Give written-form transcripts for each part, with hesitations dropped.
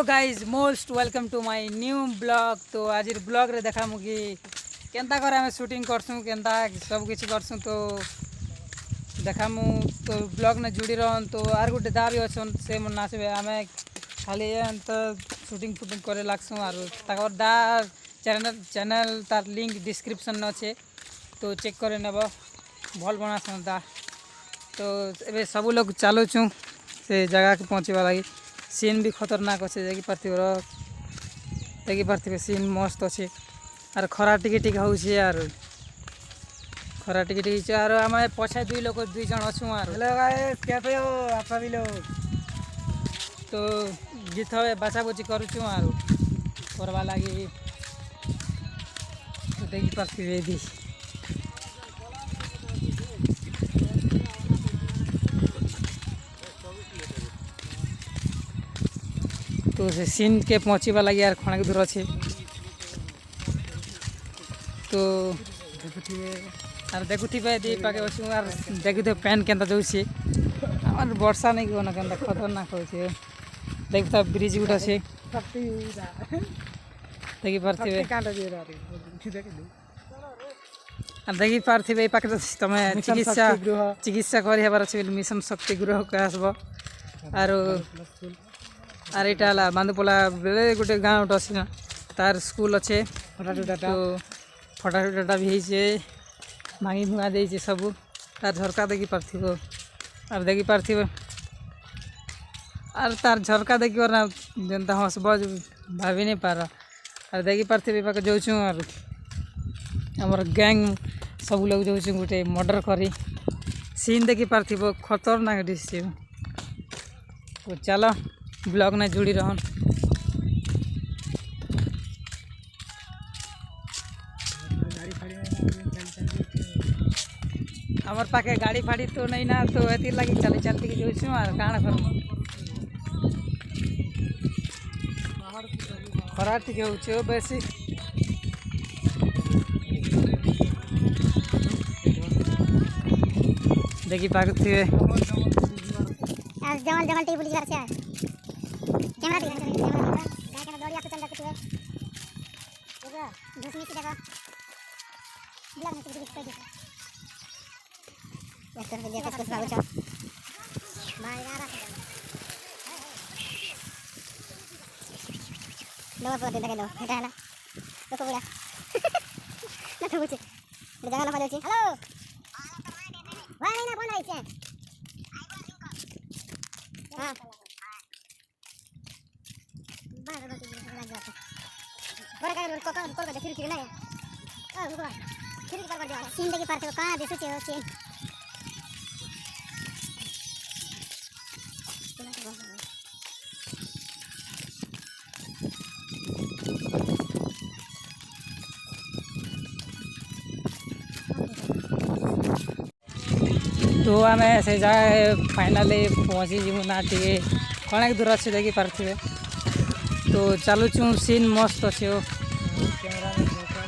Guys most welcome to my new blog. तो आज blog रे देखा मुझे केंता करे आम शूटिंग करसूँ केंता सब किसी करसूँ। तो देखा मु तो ब्लॉग ने जुड़ी रहन। तो आर गोटे दा भी अच्छन से मन नाचबे आम खाली तो शूटिंग फुटिंग करे लागसूँ। आर दा चैनल तार लिंक डिस्क्रिप्शन अच्छे तो चेक करे नेब भल बनासन दा। तो ए सब लोग चलुचु से जगह के पहुँचवा लगी। सीन भी खतरनाक अच्छे देखी पार्थिवे सीन मस्त अच्छे। आर खरा टिके हूँ यार खरा टिके आर आम पछे दुई लोग दुई जन अच्छू। हेलो गाइस कैसे हो आप सभी लोग। तो गीत बाछा बुची करुचु आर करवा लगी तो देखी पार्थिवे भी तो से सीन के पहुँचवा लगे यार खणा दूर अच्छे। तो आर देखुवे दी पाके अच्छू आर देखुवे पैन केन्ता जाऊे आम वर्षा नहीं कौन के खतरनाक हो देखता ब्रिज गुट अच्छे देखी पार्थिवे देखी पार्थिवे पाखे तुम चिकित्सा कर मिशन शक्ति गृह के आसब। आर यहाँ बांदुपला बेले गोटे गाँव गोटे अच्छे ना तार स्कूल अच्छे। तो फटा फुटा भी होइए भांगी भुआ दे सब तार झरका देखी पार्थिव आर देखी पार्थिव आर तार झरका देखी ना जनता हसब भाभी नहीं पार। आर देखी पार्थिव पाके जाऊँ आर आमर गैंग सब लोग जाऊँ गोटे मर्डर करी सीन देखी पार्थिव खतरनाक डिश। तो चलो ब्लॉग ने जुड़ी रहन। हमार पाखे गाड़ी फाड़ी तो नहीं ना तो ये लगी चल चलती के जो काण कर खरा टिके हो बेसी देखी पार्थिवे जंगल जंगल टी पुलिस से कैमरा दिखा कैमरा दौड़ी आके चल जाते हैं देखो दूसरी से देखो ब्लॉग में कुछ कोई देखो एक तरफ देखो कुछ भागो चल भाई यार लो फोटो देखे लो बेटा है ना देखो बुला ना तो कुछ जगह ना फले हेलो भाई नहीं ना फोन आई है हां बाहर रोटी लग जाता बड़ा का कोका देखिर फिर ना ओ रुको फिर कर दिया सीन देखी पारते कहां देसो छे ओके तो आम से जगह फाइनाली पहुँची जीव ना टे कण दूर अच्छे देखी पार्थिवे। तो चलुचु सीन मस्त अच्छे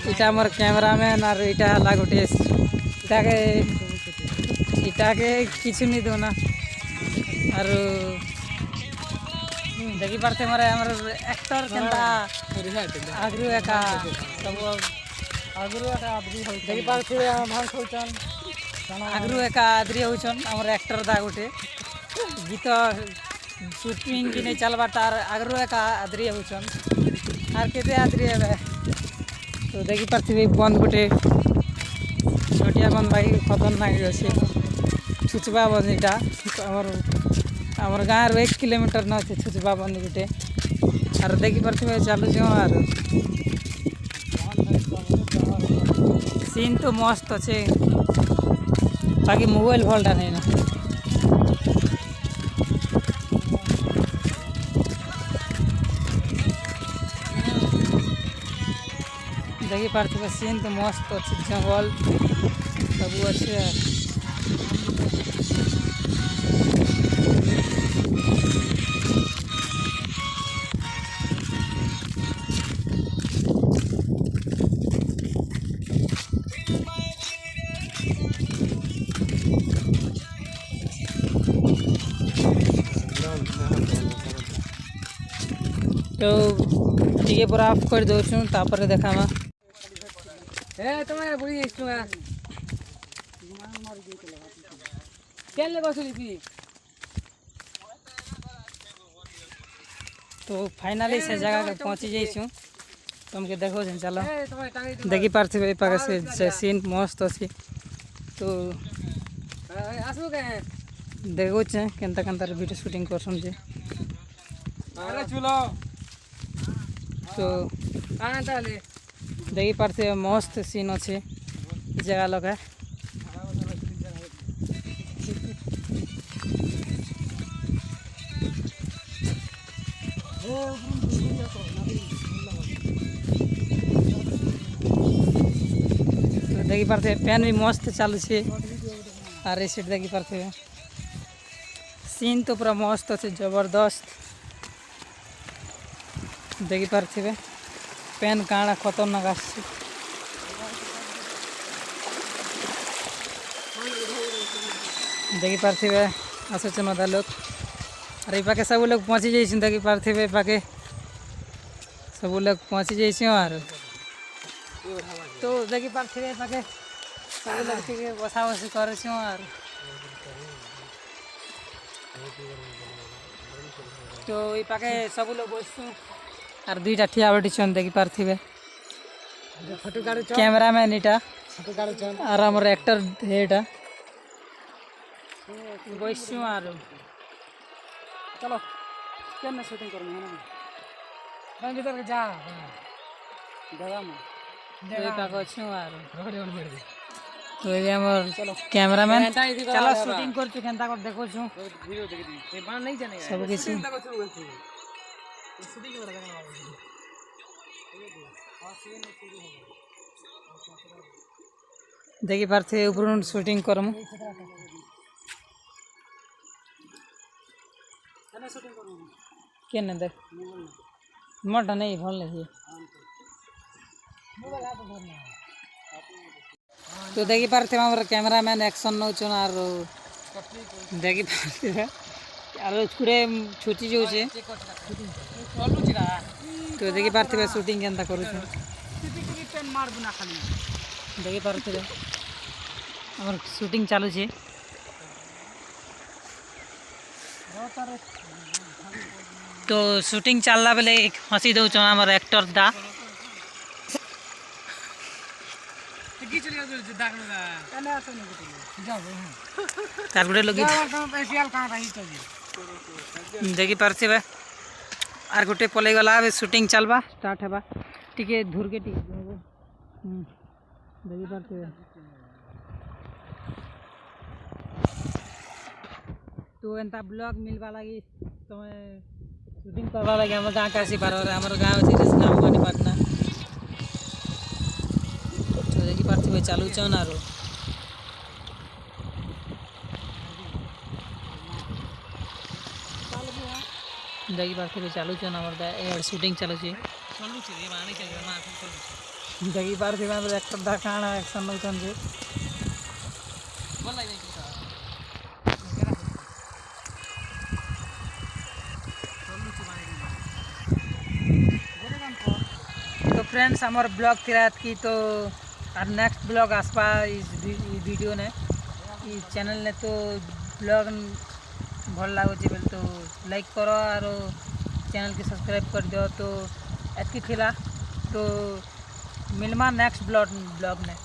इटा मोर कैमरामैन आर इटा है गोटे इटाके किसी नहीं दो ना आर देखी पार्थे मोर एक्टर केनता आगरू एका सब आगरू एका देखी पार्थिवे भांग खोचन आगरू एका आदरी होचन आमर एक्टर दा गोटे गीत शूटिंग की नहीं चलवा तार आगरू एका आदरी होचन आर केते आदरी है। तो देखी पार्थिवे बंद गोटे छोटिया बंद भाई खतरनाक अच्छे छुचबा बंद इटा आमर गाँव रू 1 किलोमीटर न अच्छे छुचबा बंद गोटे आर देखी पार्थिवे चलुच आर सीन तो मस्त अच्छे बाकी मोबाइल भलटा नहीं ना देखी पार्थिव सीन तो मस्त अच्छे जंगल सब अच्छे। तो टिके पूरा ऑफ कर दौछुँ तापर देखामा ए तुम्हारे बुढ़ी इष्टुगा केले बसुली पी तो फाइनली से जगह के पहुँची जाइछुँ तुमके देखो चलो देखी पार्थिवे पाके से सीन मस्त अच्छी तो आसू के देखो केन्ता केन्ता वीडियो शूटिंग करसन जे अरे चलो तो कहाँ ताले देखी पार्थिवे मस्त सीन अच्छे जगह लगा तो देखी पार्थिवे फैन भी मस्त चालू छे और ये सीट देखी पार्थिवे सीन तो पूरा मस्त अच्छे जबरदस्त देखी पार्थिवे पेन काଣା खतरनाक आसছে देखी पार्थिवे आसुछन अधा लोग और पाके सब लोग पहुँची जाइछन देखी पार्थिवे पाके सब लोग पहुँची जाइछन और तो देखी पार्थिवे पाके सब लोग टिके बसा बसी करछन और तो ये पाके सब लोग बसछन और दुईटा ठिया बैठीछन देखी पार्थिवे फोटो काढू कैमरामैन इटा फोटो काढू चल और आमर एक्टर एटा बसछुँ और चलो केन शूटिंग करनी है ना भाई भीतर जा दादा में ये पाके छुँ और रोड ऑन कर दे तो ये आमर कैमरामैन एंटा इदी चलो शूटिंग करछु केनता कर देखो छु वीडियो देख दी ये बाण नहीं जाने सब किछि शूटिंग कर देना देखी पार्थिवे ऊपर शूटिंग करमु केने देख मोटा नहीं भल नहीं तो देखी पार्थिवे हमर कैमरामैन एक्शन नौछन और देखी पार्थिवे और छुड़े छुटी जो छे तो देखी पार्थिवे शूटिंग केनता करू छु देखी पार्थिवे हमर शूटिंग चालू छे तो शूटिंग चलला बेले हंसी दौछन हमर एक्टर दा तार गुड़े लगी देखी पार्थिवे आर गोटे पलि गला शूटिंग चलबा स्टार्ट हेबा टिके धूर के टिके देखी पार्थिवे तो एंता ब्लॉग मिलवा लगी तुम्हें शूटिंग करवा लगे हम गाँव काशी पार हमारे गाँव गाँव बनी पाटना तो देखी पार्थिवे चालू छन और देखी पार्थिवे चालू छन हमारे शूटिंग चालू छे देखी पार्थिवे हमर एक्टर दा काଣା एक्शन नौछन जे तो फ्रेंड्स हमार ब्लॉग थी की तो और नेक्स्ट ब्लॉग आसपा इस वीडियो ने इस चैनल ने तो ब्लॉग भल लगुच बोले तो लाइक करो और चैनल के सब्सक्राइब कर दियो तो एतकी थिला तो मिलमा नेक्स्ट ब्लॉग ने।